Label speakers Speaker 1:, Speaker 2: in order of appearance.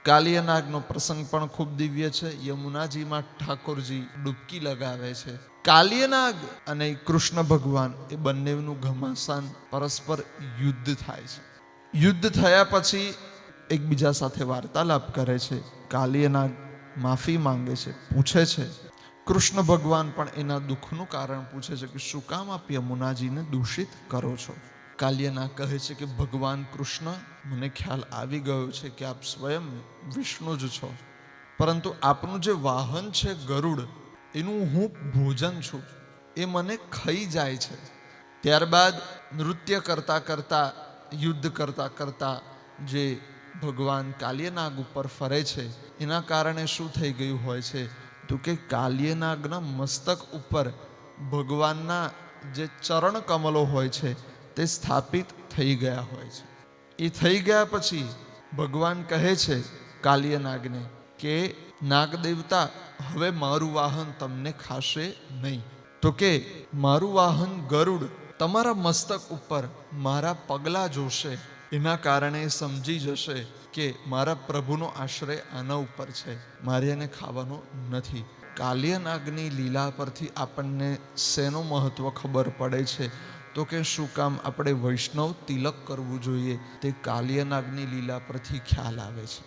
Speaker 1: કાલિયાનાગનો પ્રસંગ પણ ખૂબ દિવ્ય છે. યમુનાજીમાં ઠાકોરજી ડૂબકી લગાવે છે. કાલિયાનાગ અને કૃષ્ણ ભગવાન એ બંનેનું ઘમાસાન પરસ્પર યુદ્ધ થાય છે. યુદ્ધ થયા પછી એકબીજા સાથે વાર્તાલાપ કરે છે. કાલિયાનાગ માફી માંગે છે, પૂછે છે. કૃષ્ણ ભગવાન પણ એના દુઃખનું કારણ પૂછે છે કે શું કામ આપ યમુનાજીને દૂષિત કરો છો. કાલિયાનાગ કહે છે કે ભગવાન કૃષ્ણ, મને ખ્યાલ આવી ગયો છે કે આપ સ્વયં વિષ્ણુ જ છો, પરંતુ આપનું જે વાહન છે ગરુડ, એનું હું ભોજન છું, એ મને ખાઈ જાય છે. ત્યારબાદ નૃત્ય કરતા કરતા, યુદ્ધ કરતા કરતા જે ભગવાન કાલિયાનાગ ઉપર ફરે છે, એના કારણે શું થઈ ગયું હોય છે તો કે કાલિયાનાગના મસ્તક ઉપર ભગવાનના જે ચરણ કમલો હોય છે તે સ્થાપિત થઈ ગયા હોય છે. એ થઈ ગયા પછી ભગવાન કહે છે કાલિયાનાગને કે નાગદેવતા, હવે મારું વાહન તમને ખાશે નહીં. તો કે મારું વાહન ગરુડ તમારા મસ્તક ઉપર મારા પગલાં જોશે, એના કારણે સમજી જશે કે મારા પ્રભુનો આશ્રય આના ઉપર છે, મારે એને ખાવાનો નથી. કાલિયાનાગની લીલા પરથી આપણને શેનું મહત્વ ખબર પડે છે તો કે શું કામ આપણે વૈષ્ણવ તિલક કરવું જોઈએ, તે કાલિયાનાગની લીલા પરથી ખ્યાલ આવે છે.